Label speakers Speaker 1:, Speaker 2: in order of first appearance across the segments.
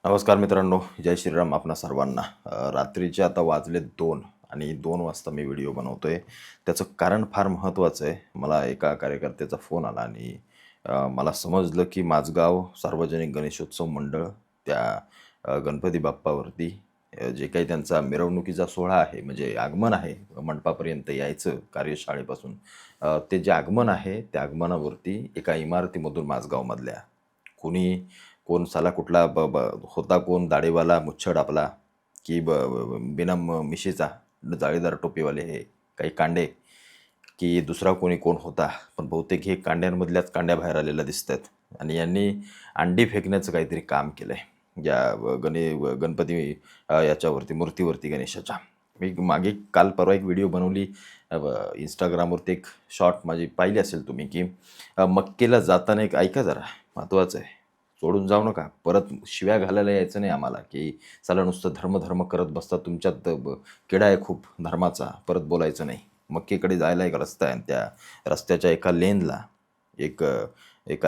Speaker 1: नमस्कार मित्रांनो, जय श्रीराम आपणा सर्वांना. रात्रीचे आता वाजले 2 आणि 2 वाजता मी व्हिडिओ बनवतोय. त्याचं कारण फार महत्त्वाचं आहे. मला एका कार्यकर्त्याचा फोन आला आणि मला समजलं की माझगाव सार्वजनिक गणेशोत्सव मंडळ त्या गणपती बाप्पावरती जे काही त्यांचा मिरवणुकीचा सोहळा आहे, म्हणजे आगमन आहे, मंडपापर्यंत यायचं कार्यशाळेपासून, ते जे आगमन आहे त्या आगमनावरती एका इमारतीमधून माझगावमधल्या कोण साला कुठला होता, कोण दाढीवाला मुच्छड आपला की बिना मिशीचा जाळीदार टोपीवाले, हे काही कांडे, की दुसरा कोण होता, पण बहुतेक हे कांड्यांमधल्याच कांड्या बाहेर आलेल्या दिसत आहेत. आणि यांनी अंडी फेकण्याचं काहीतरी काम केलं आहे या गणपती याच्यावरती, मूर्तीवरती, गणेशाच्या. मी मागे काल परवा एक व्हिडिओ बनवली इंस्टाग्रामवरती, एक शॉर्ट माझी पाहिली असेल तुम्ही, की मक्केला जाताना एक ऐका जरा, महत्त्वाचं आहे, सोडून जाऊ नका, परत शिव्या घालायला यायचं नाही आम्हाला, की चला नुसतं धर्म करत बसता, तुमच्यात किडा आहे खूप धर्माचा, परत बोलायचं नाही. मक्केकडे जायला एक रस्ता आहे आणि त्या रस्त्याच्या एका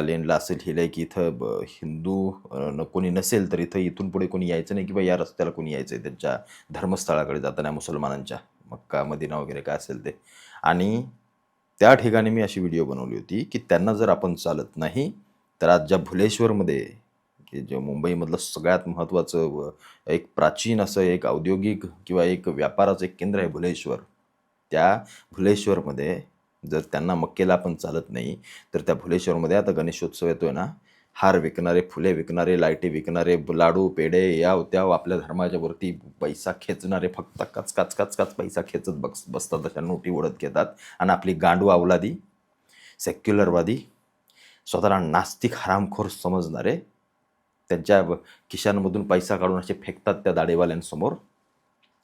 Speaker 1: लेनला असं लिहिलं आहे की इथं हिंदू कोणी नसेल तर इथून पुढे कोणी यायचं नाही, किंवा या रस्त्याला कोणी यायचं आहे त्यांच्या धर्मस्थळाकडे जाताना, मुसलमानांच्या मक्का मदिना वगैरे काय असेल ते. आणि त्या ठिकाणी मी अशी व्हिडिओ बनवली होती की त्यांना जर आपण चालत नाही तर आज ज्या भुलेश्वरमध्ये, की जे मुंबईमधलं सगळ्यात महत्त्वाचं एक प्राचीन असं एक औद्योगिक किंवा एक व्यापाराचं एक केंद्र आहे भुलेश्वर, त्या भुलेश्वरमध्ये जर त्यांना मक्केला आपण चालत नाही तर त्या भुलेश्वरमध्ये आता गणेशोत्सव येतोय ना, हार विकणारे, फुले विकणारे, लाईटी विकणारे, लाडू पेढे याव त्याव आपल्या धर्माच्या वरती पैसा खेचणारे, फक्त काच काच काच काच पैसा खेचत बसतात, अशा नोटी ओढत घेतात. आणि आपली गांडू अवलादी, सेक्युलरवादी, स्वतःला नास्तिक हरामखोर समजणारे, त्यांच्या खिशांमधून पैसा काढून असे फेकतात त्या दाढीवाल्यांसमोर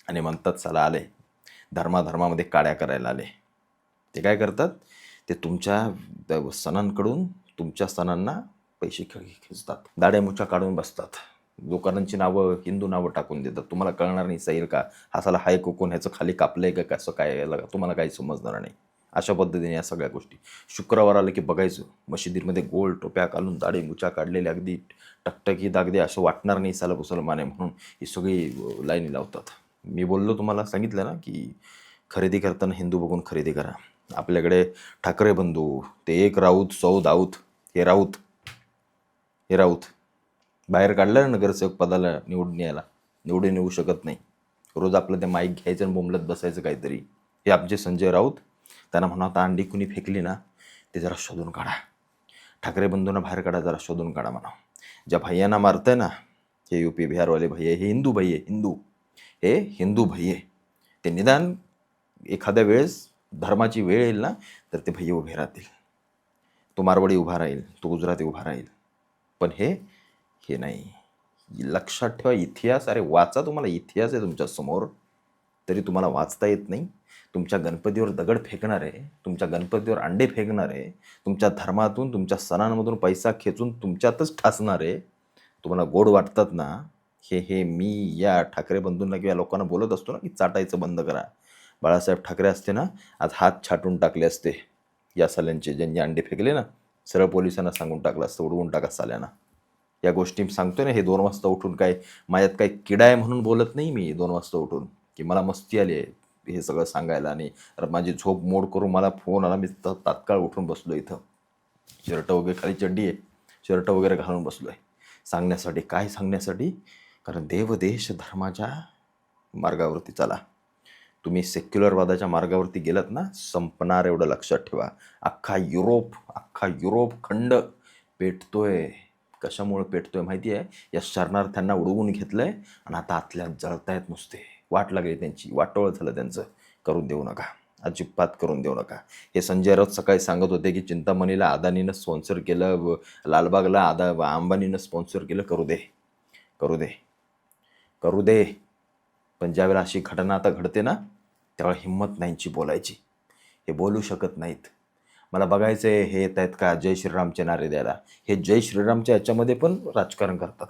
Speaker 1: आणि म्हणतात चला आले, धर्मामध्ये काड्या करायला आले. ते काय करतात, ते तुमच्या सणांकडून तुमच्या सणांना पैसे खेचतात, दाड्यामुच्या काढून बसतात, दुकानांची नावं, हिंदू नावं टाकून देतात. तुम्हाला कळणार नाही सैल का, हासाला हाय कोकून ह्याचं खाली कापलंय का कसं काय, तुम्हाला काही समजणार नाही. अशा पद्धतीने या सगळ्या गोष्टी. शुक्रवार आलं की बघायचं, मशिदीमध्ये गोल टोप्या घालून दाढी मुच्या काढलेल्या, अगदी टकटकी दागदे, असं वाटणार नाही साला मुसलमान आहे म्हणून ही सगळी लाईनी लावतात. मी बोललो, तुम्हाला सांगितलं ना की खरेदी करताना हिंदू बघून खरेदी करा. आपल्याकडे ठाकरे बंधू, ते एक राऊत सौ दाऊत, हे राऊत बाहेर काढलं ना नगरसेवक पदाला निवडून येऊ शकत नाही. रोज आपलं ते माईक घ्यायचं आणि बोंबलत बसायचं काहीतरी. हे आमचे संजय राऊत, त्यांना म्हणा आता अंडी कुणी फेकली ना ते जरा शोधून काढा, ठाकरे बंधूंना बाहेर काढा, जरा शोधून काढा म्हणा. ज्या भैयांना मारतंय ना, हे यूपी बिहारवाले भैये, हे हिंदू भैये, हे हिंदू भैये, ते निदान एखाद्या वेळेस धर्माची वेळ येईल ना तर ते भैये उभे राहतील. तो मारवाडी उभा राहील, तो गुजराती उभा राहील, पण हे नाही. लक्षात ठेवा, इतिहास, अरे वाचा, तुम्हाला इतिहास आहे तुमच्या समोर, तरी तुम्हाला वाचता येत नाही. तुमच्या गणपतीवर दगड फेकणारे, तुमच्या गणपतीवर अंडे फेकणारे, तुमच्या धर्मातून, तुमच्या सणांमधून पैसा खेचून तुमच्यातच ठासणारे तुम्हाला गोड वाटतात ना, हे मी या ठाकरे बंधूंना किंवा लोकांना बोलत असतो ना की चाटायचं बंद करा. बाळासाहेब ठाकरे असते ना, आज हात छाटून टाकले असते या साल्यांचे, ज्यांनी अंडे फेकले ना, सरळ पोलिसांना सांगून टाकलं असतं, उडवून टाका साल्यांना. या गोष्टी सांगतोय ना, हे 2 वाजता उठून, काय माझ्यात काय किडा आहे म्हणून बोलत नाही मी 2 वाजता उठून, की मला मस्ती आली आहे हे सगळं सांगायला. आणि माझी झोप मोड करून मला फोन आला, मी तात्काळ उठून बसलो इथं, शर्ट वगैरे, खाली चड्डी आहे, शर्ट वगैरे घालून बसलो आहे सांगण्यासाठी. काय सांगण्यासाठी, कारण देश धर्माच्या मार्गावरती चला. तुम्ही सेक्युलरवादाच्या मार्गावरती गेलात ना, संपणार, एवढं लक्षात ठेवा. अख्खा युरोप खंड पेटतोय. कशामुळे पेटतोय माहिती आहे, या शरणार्थ्यांना उडवून घेतलंय आणि आता आतल्यात जळतायत नुसते. वाट लागली त्यांची, वाटोळ झालं त्यांचं. करून देऊ नका, अजिबात करून देऊ नका. हे संजय राऊत सकाळी सांगत होते की चिंतामणीला अदानीनं स्पॉन्सर केलं, लालबागला अंबानीनं स्पॉन्सर केलं. करू दे, पण ज्यावेळेला अशी घटना आता घडते ना, त्यावेळेला हिंमत नाहीची बोलायची. हे बोलू शकत नाहीत. मला बघायचं आहे हे येत आहेत का जय श्रीरामचे नारे द्यायला. हे जय श्रीरामच्या याच्यामध्ये पण राजकारण करतात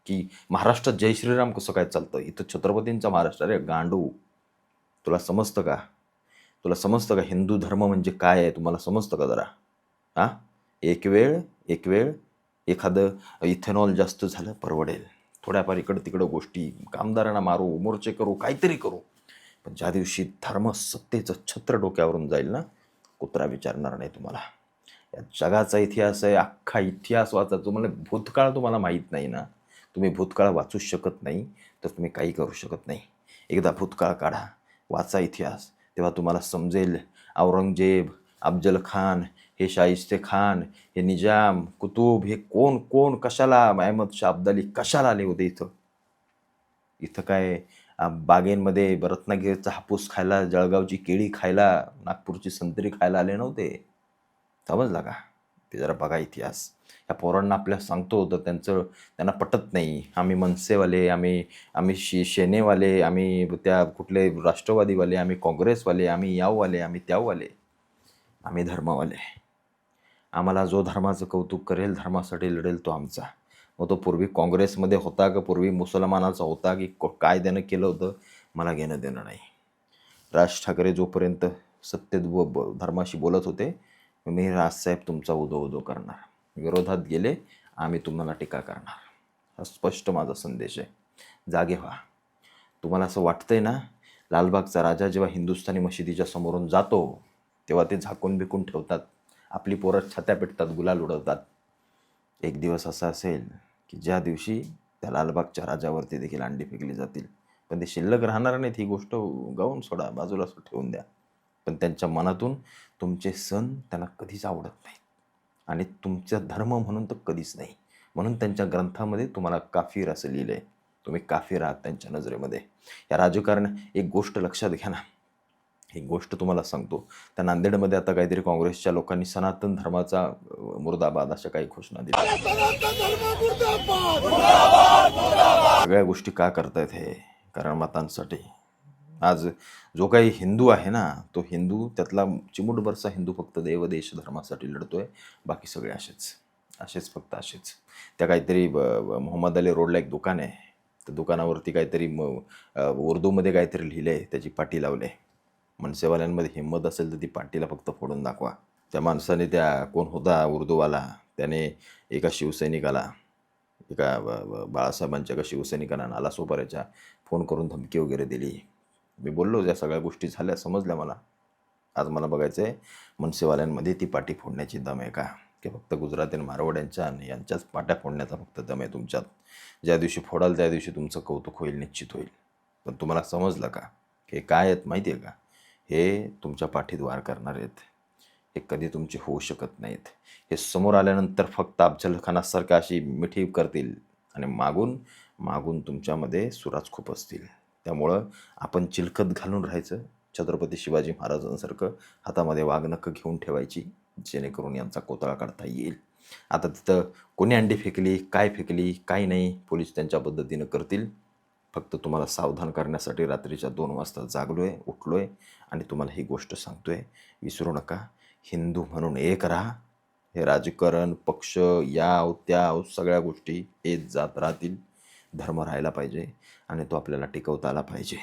Speaker 1: की महाराष्ट्रात जय श्रीराम कसं काय चालतं, इथं छत्रपतींचा महाराष्ट्र. अरे गांडू, तुला समजतं का हिंदू धर्म म्हणजे काय आहे, तुम्हाला समजतं का जरा? हां, एक वेळ एखादं इथेनॉल जास्त झालं परवडेल, थोड्याफार इकडं तिकडं गोष्टी, आमदारांना मारू, मोर्चे करू, काहीतरी करू, पण ज्या दिवशी धर्म सत्तेचं छत्र डोक्यावरून जाईल ना, कुत्रा विचारणार नाही तुम्हाला. या जगाचा इतिहास आहे, अख्खा इतिहास वाचा. तुम्हाला भूतकाळ तुम्हाला माहीत नाही ना, तुम्ही भूतकाळ वाचूच शकत नाही, तर तुम्ही काही करू शकत नाही. एकदा भूतकाळ काढा, वाचा इतिहास, तेव्हा तुम्हाला समजेल औरंगजेब, अफजल खान, हे शाहिस्ते खान, हे निजाम, कुतुब, हे कोण कोण कशाला, अहमद शाह अब्दाली कशाला आले होते इथं. इथं काय बागेंमध्ये रत्नागिरीचा हापूस खायला, जळगावची केळी खायला, नागपूरची संत्री खायला आले नव्हते. समजला का? ते जरा बघा इतिहास. ह्या पोरांना आपल्या सांगतो तर त्यांना पटत नाही. आम्ही मनसेवाले, आम्ही आम्ही शेनेवाले, आम्ही त्या कुठले राष्ट्रवादीवाले, आम्ही काँग्रेसवाले, आम्ही याववाले, आम्ही त्याववाले, आम्ही धर्मवाले. आम्हाला जो धर्माचं कौतुक करेल, धर्मासाठी लढेल, तो आमचा. मग तो पूर्वी काँग्रेसमध्ये होता का पूर्वी मुसलमानाचा होता की काय त्यानं केलं होतं, मला घेणं देणं नाही. राज ठाकरे जोपर्यंत सत्तेत धर्माशी बोलत होते, मी राजसाहेब तुमचा उदो उदो करणार, विरोधात गेले आम्ही तुम्हाला टीका करणार. हा स्पष्ट माझा संदेश आहे. जागे व्हा. तुम्हाला असं वाटतंय ना, लालबागचा राजा जेव्हा हिंदुस्थानी मशिदीच्या समोरून जातो तेव्हा ते झाकून बिकून ठेवतात, आपली पोरं छत्या पेटतात, गुलाल उडवतात. एक दिवस असा असेल की ज्या दिवशी त्या लालबागच्या राजावरती देखील अंडी फेकली जातील, पण ते शिल्लक राहणार नाहीत. ही गोष्ट गाऊन सोडा, बाजूला ठेवून द्या. पण त्यांच्या मनातून तुमचे सण त्यांना कधीच आवडत नाहीत, आणि तुमचा धर्म म्हणून तर कधीच नाही. म्हणून त्यांच्या ग्रंथामध्ये तुम्हाला काफीर असं लिहिलं आहे. तुम्ही काफीर आहात त्यांच्या नजरेमध्ये. या राजकारण एक गोष्ट लक्षात घ्या ना, एक गोष्ट तुम्हाला सांगतो. त्या नांदेडमध्ये आता काहीतरी काँग्रेसच्या लोकांनी सनातन धर्माचा मुर्दाबाद अशा काही घोषणा दिल्या. सगळ्या गोष्टी का करतायत हे? कारण मतांसाठी. आज जो काही हिंदू आहे ना, तो हिंदू त्यातला चिमुटभरचा हिंदू फक्त देव देश धर्मासाठी लढतोय. बाकी सगळे असेच फक्त असेच. त्या काहीतरी मोहम्मद अली रोडला एक दुकान आहे, त्या दुकानावरती काहीतरी उर्दूमध्ये काहीतरी लिहिलं आहे, त्याची पाटी लावले. मनसेवाल्यांमध्ये हिंमत असेल तर ती पाटीला फक्त फोडून दाखवा. त्या माणसाने, त्या कोण होता उर्दूवाला, त्याने एका शिवसैनिकाला, एका बाळासाहेबांच्या एका शिवसैनिकांना नालासोपाऱ्याच्या फोन करून धमकी वगैरे दिली. मी बोललो, ज्या सगळ्या गोष्टी झाल्या समजल्या मला. आज मला बघायचं आहे मनसेवाल्यांमध्ये ती पाटी फोडण्याची दम आहे का, की फक्त गुजराती आणि मारवाड्यांच्या आणि यांच्याच पाट्या फोडण्याचा फक्त दम आहे तुमच्यात. ज्या दिवशी फोडाल त्या दिवशी तुमचं कौतुक होईल, निश्चित होईल. पण तुम्हाला समजलं का हे काय आहेत माहिती आहे का? हे तुमच्या पाठीत वार करणार आहेत. हे कधी तुमचे होऊ शकत नाहीत. हे समोर आल्यानंतर फक्त अफजल खानासारखं अशी मिठी करतील आणि मागून तुमच्यामध्ये सुराज खूप असतील. त्यामुळं आपण चिलखत घालून राहायचं, छत्रपती शिवाजी महाराजांसारखं हातामध्ये वाघनखं घेऊन ठेवायची, जेणेकरून यांचा कोतळा काढता येईल. आता तिथं कोणी अंडी फेकली, काय नाही, पोलीस त्यांच्या पद्धतीनं करतील. फक्त तुम्हाला सावधान करण्यासाठी रात्रीच्या 2 वाजता उठलो आहे आणि तुम्हाला ही गोष्ट सांगतो आहे. विसरू नका, हिंदू म्हणून एक राहा. हे राजकारण, पक्ष, याव त्याव सगळ्या गोष्टी येत जात राहतील. धर्म राहायला पाहिजे आणि तो आपल्याला टिकवता आला पाहिजे.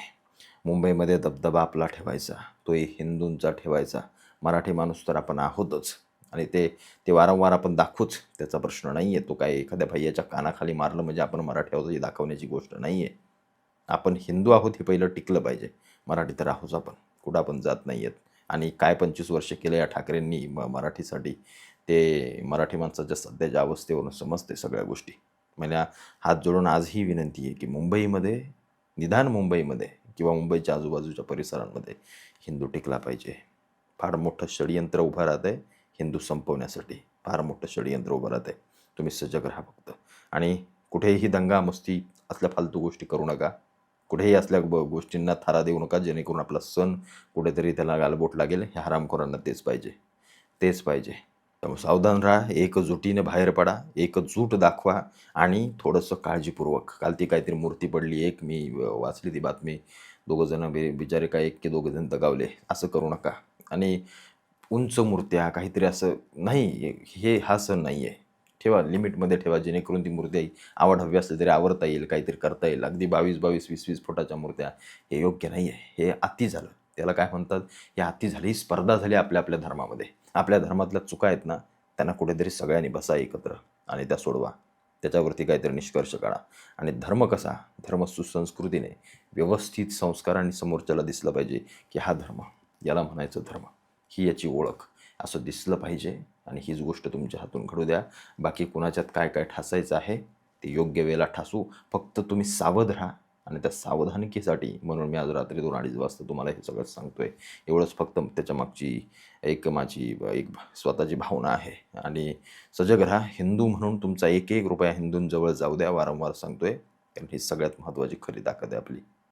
Speaker 1: मुंबईमध्ये दबदबा आपला ठेवायचा, तोही हिंदूंचा ठेवायचा. मराठी माणूस तर आपण आहोतच, आणि ते वारंवार आपण दाखवूच, त्याचा प्रश्न नाही आहे. तो काय एखाद्या भैयाच्या कानाखाली मारलं म्हणजे आपण मराठी आहोत ही दाखवण्याची गोष्ट नाही आहे. आपण हिंदू आहोत हे पहिलं टिकलं पाहिजे. मराठी तर आहोत आपण, कुठं आपण जात नाही आहेत. आणि काय 25 वर्ष केलं या ठाकरेंनी मराठीसाठी, ते मराठी माणसाच्या सध्याच्या अवस्थेवरून समजते सगळ्या गोष्टी. मला हात जोडून आजही विनंती आहे की मुंबईमध्ये, निदान मुंबईमध्ये किंवा मुंबईच्या आजूबाजूच्या परिसरांमध्ये हिंदू टिकला पाहिजे. फार मोठं षडयंत्र उभं राहत आहे हिंदू संपवण्यासाठी, फार मोठं षडयंत्र उभं राहत आहे. तुम्ही सजग राहा फक्त. आणि कुठेही दंगा मस्ती असल्या फालतू गोष्टी करू नका. कुठेही असल्या गोष्टींना थारा देऊ नका, जेणेकरून आपला सण कुठेतरी त्याला गालबोट लागेल. ह्या हरामखोरांना तेच पाहिजे. त्यामुळे सावधान राहा, एकजुटीने बाहेर पडा, एकजूट दाखवा आणि थोडंसं काळजीपूर्वक. काल ती काहीतरी मूर्ती पडली, एक मी वाचली ती बातमी, 2 जण बिचारे काय, एक की 2 जण दगावले. असं करू नका. आणि उंच मूर्त्या काहीतरी असं नाही, हा सण नाही आहे. ठेवा, लिमिटमध्ये ठेवा, जेणेकरून ती मूर्ती आवड हवी असली तरी आवरता येईल, काहीतरी करता येईल. अगदी 22-22, 20-20 फुटाच्या मूर्त्या हे योग्य नाही आहे. हे अति झालं. त्याला काय म्हणतात, हे अति झाली, स्पर्धा झाली आपल्या धर्मामध्ये. आपल्या धर्मातल्या चुका आहेत ना, त्यांना कुठेतरी सगळ्यांनी बसा एकत्र आणि त्या सोडवा. त्याच्यावरती काहीतरी निष्कर्ष काढा. आणि धर्म कसा, धर्म सुसंस्कृतीने व्यवस्थित संस्कारांनी समोरच्याला दिसलं पाहिजे की हा धर्म, याला म्हणायचं धर्म, ही याची ओळख, असं दिसलं पाहिजे. आणि हीच गोष्ट तुमच्या हातून घडू द्या. बाकी कुणाच्यात काय काय ठासायचं आहे ते योग्य वेळेला ठासू. फक्त तुम्ही सावध राहा. आणि त्या सावधानकीसाठी म्हणून मी आज रात्री 2-2:30 वाजता तुम्हाला हे सगळं सांगतोय. एवढंच फक्त त्याच्या मागची माझी एक स्वतःची भावना आहे. आणि सजग राहा. हिंदू म्हणून तुमचा एक रुपया हिंदूंजवळ जाऊ द्या, वारंवार सांगतोय, कारण ही सगळ्यात महत्त्वाची खरी ताकद आहे आपली.